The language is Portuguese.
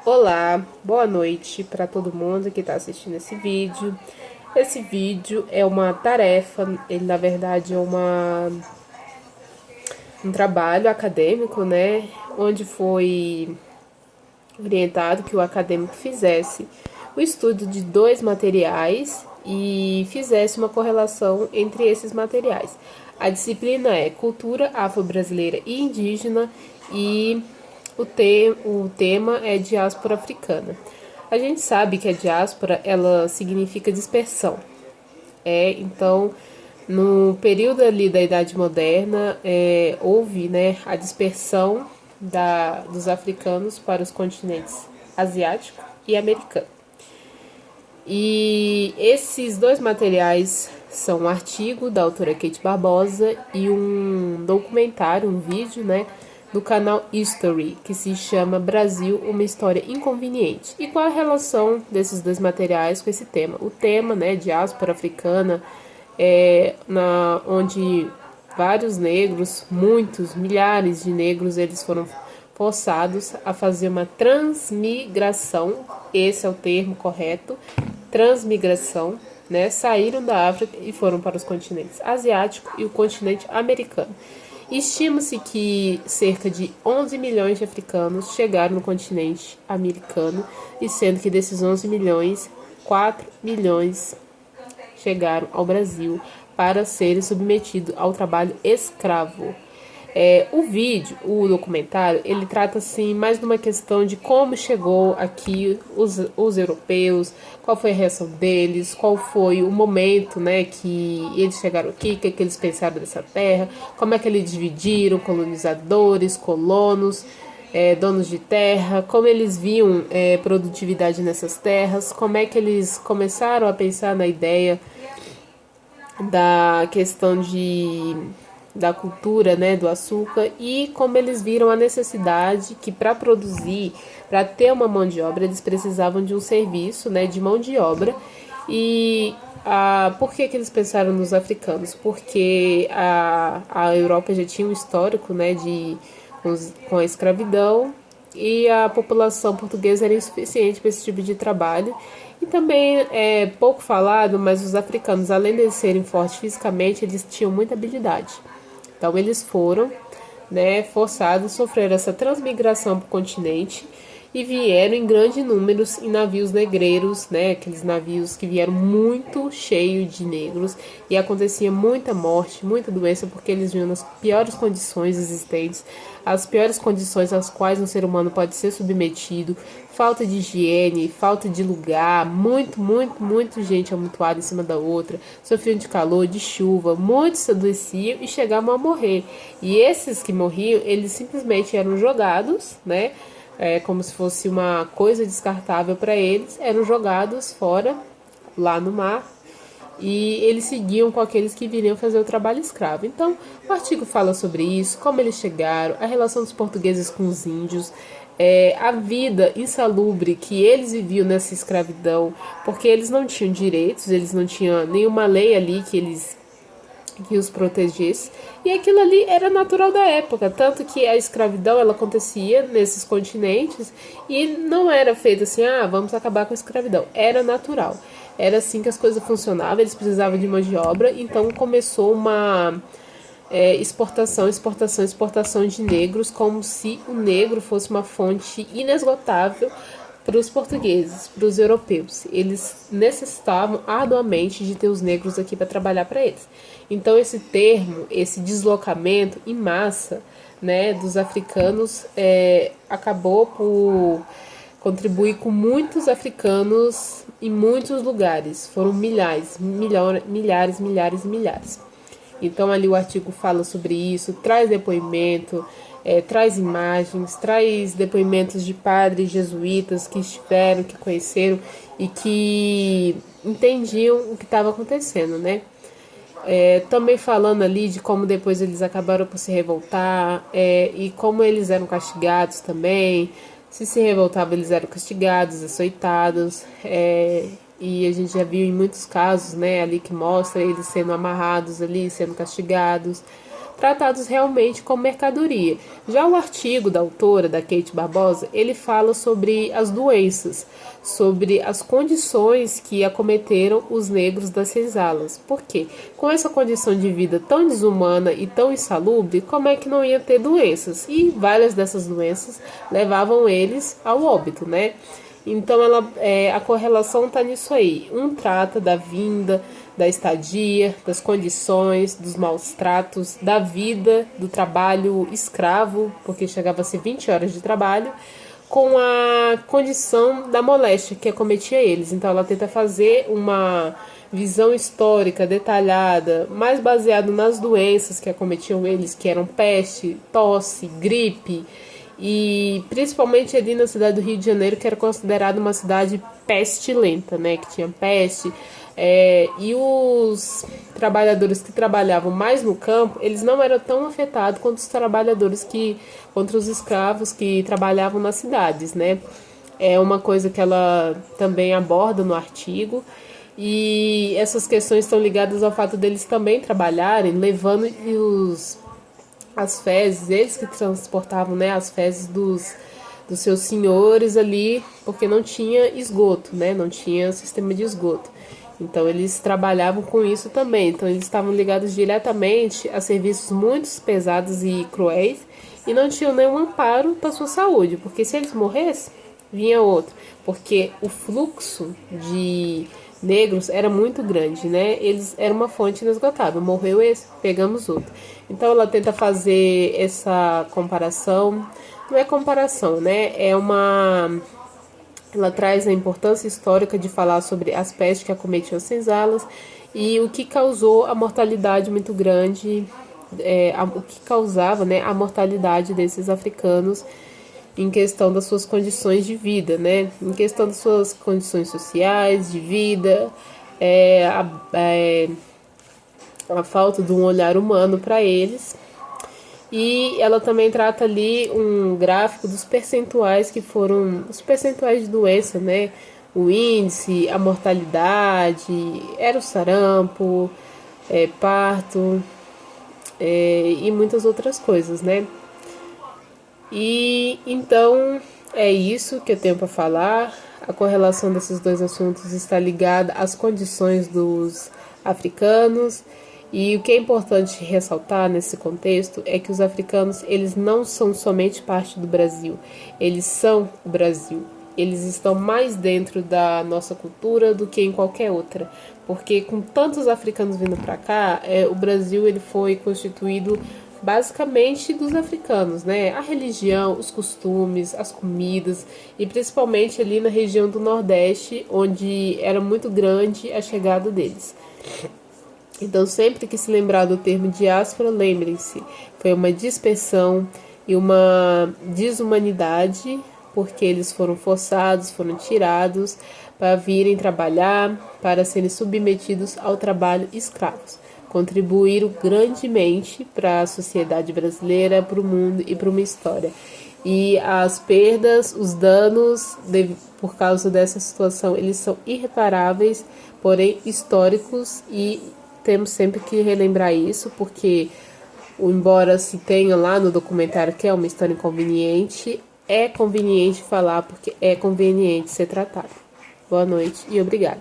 Olá, boa noite para todo mundo que está assistindo esse vídeo. Esse vídeo é uma tarefa, ele na verdade é um trabalho acadêmico, né? Onde foi orientado que o acadêmico fizesse o estudo de dois materiais e fizesse uma correlação entre esses materiais. A disciplina é Cultura Afro-Brasileira e Indígena e o tema é Diáspora Africana. A gente sabe que a diáspora ela significa dispersão. Então, no período ali da Idade Moderna, houve, né, a dispersão dos africanos para os continentes asiático e americano. E esses dois materiais são um artigo da autora Kate Barbosa e um documentário, um vídeo, né, do canal History, que se chama Brasil, uma história inconveniente. E qual a relação desses dois materiais com esse tema? O tema, né, diáspora africana, onde vários negros, muitos, milhares de negros, eles foram forçados a fazer uma transmigração, esse é o termo correto, transmigração, né? Saíram da África e foram para os continentes asiático e o continente americano. Estima-se que cerca de 11 milhões de africanos chegaram no continente americano, e sendo que desses 11 milhões, 4 milhões chegaram ao Brasil para serem submetidos ao trabalho escravo. O vídeo, o documentário, ele trata assim mais de uma questão de como chegou aqui os europeus, qual foi a reação deles, qual foi o momento, né, que eles chegaram aqui, o que eles pensaram dessa terra, como é que eles dividiram colonizadores, colonos, donos de terra, como eles viam produtividade nessas terras, como é que eles começaram a pensar na ideia da questão da cultura, né, do açúcar, e como eles viram a necessidade que para produzir, para ter uma mão de obra, eles precisavam de um serviço, né, de mão de obra. E por que eles pensaram nos africanos? Porque a Europa já tinha um histórico, né, com a escravidão, e a população portuguesa era insuficiente para esse tipo de trabalho. E também é pouco falado, mas os africanos, além de serem fortes fisicamente, eles tinham muita habilidade. Então eles foram, né, forçados a sofrer essa transmigração para o continente e vieram em grandes números em navios negreiros, né, aqueles navios que vieram muito cheios de negros, e acontecia muita morte, muita doença, porque eles vinham nas piores condições existentes, as piores condições às quais um ser humano pode ser submetido, falta de higiene, falta de lugar, muito gente amontoada em cima da outra, sofriam de calor, de chuva, muitos adoeciam e chegavam a morrer. E esses que morriam, eles simplesmente eram jogados, né, como se fosse uma coisa descartável para eles, eram jogados fora, lá no mar, e eles seguiam com aqueles que viriam fazer o trabalho escravo. Então, o artigo fala sobre isso, como eles chegaram, a relação dos portugueses com os índios, a vida insalubre que eles viviam nessa escravidão, porque eles não tinham direitos, eles não tinham nenhuma lei ali que os protegesse, e aquilo ali era natural da época, tanto que a escravidão ela acontecia nesses continentes e não era feito assim, vamos acabar com a escravidão, era natural, era assim que as coisas funcionavam, eles precisavam de mão de obra, então começou uma exportação de negros, como se o negro fosse uma fonte inesgotável para os portugueses, para os europeus. Eles necessitavam arduamente de ter os negros aqui para trabalhar para eles. Então esse termo, esse deslocamento em massa, né, dos africanos acabou por contribuir com muitos africanos em muitos lugares. Foram milhares. Então ali o artigo fala sobre isso, traz depoimento, traz imagens, traz depoimentos de padres jesuítas que estiveram, que conheceram e que entendiam o que estava acontecendo, né? Também falando ali de como depois eles acabaram por se revoltar, e como eles eram castigados também. Se revoltavam, eles eram castigados, açoitados, e a gente já viu em muitos casos, né, ali que mostra eles sendo amarrados ali, sendo castigados. tratados realmente como mercadoria. Já o artigo da autora, da Kate Barbosa, ele fala sobre as doenças, sobre as condições que acometeram os negros das senzalas. Por quê? Com essa condição de vida tão desumana e tão insalubre, como é que não ia ter doenças? E várias dessas doenças levavam eles ao óbito, né? Então a correlação está nisso aí. Um trata da vinda, da estadia, das condições, dos maus tratos, da vida, do trabalho escravo, porque chegava a ser 20 horas de trabalho, com a condição da moléstia que acometia eles. Então ela tenta fazer uma visão histórica detalhada, mais baseado nas doenças que acometiam eles, que eram peste, tosse, gripe, e principalmente ali na cidade do Rio de Janeiro, que era considerada uma cidade pestilenta, né, que tinha peste, e os trabalhadores que trabalhavam mais no campo, eles não eram tão afetados quanto os trabalhadores contra os escravos que trabalhavam nas cidades, né. É uma coisa que ela também aborda no artigo, e essas questões estão ligadas ao fato deles também trabalharem, levando as fezes, eles que transportavam, né, as fezes dos seus senhores ali, porque não tinha esgoto, né, não tinha sistema de esgoto. Então eles trabalhavam com isso também. Então eles estavam ligados diretamente a serviços muito pesados e cruéis e não tinham nenhum amparo para sua saúde, porque se eles morressem, vinha outro, porque o fluxo de negros era muito grande, né? Eles eram uma fonte inesgotável. Morreu esse, pegamos outro. Então ela tenta fazer essa comparação. Não é comparação, né? Ela traz a importância histórica de falar sobre as pestes que acometiam as senzalas e o que causou a mortalidade muito grande, o que causava, né, a mortalidade desses africanos em questão das suas condições de vida, né? Em questão das suas condições sociais, de vida, a falta de um olhar humano para eles. E ela também trata ali um gráfico dos percentuais que foram os percentuais de doença, né? O índice, a mortalidade, era o sarampo, parto, e muitas outras coisas, né? E então é isso que eu tenho para falar. A correlação desses dois assuntos está ligada às condições dos africanos. E o que é importante ressaltar nesse contexto é que os africanos, eles não são somente parte do Brasil, eles são o Brasil. Eles estão mais dentro da nossa cultura do que em qualquer outra, porque com tantos africanos vindo para cá, o Brasil ele foi constituído basicamente dos africanos, né? A religião, os costumes, as comidas e principalmente ali na região do Nordeste, onde era muito grande a chegada deles. Então, sempre que se lembrar do termo diáspora, lembrem-se, foi uma dispersão e uma desumanidade, porque eles foram forçados, foram tirados para virem trabalhar, para serem submetidos ao trabalho escravos. Contribuíram grandemente para a sociedade brasileira, para o mundo e para uma história. E as perdas, os danos por causa dessa situação, eles são irreparáveis, porém históricos, e temos sempre que relembrar isso, porque embora se tenha lá no documentário que é uma história inconveniente, é conveniente falar porque é conveniente ser tratado. Boa noite e obrigada.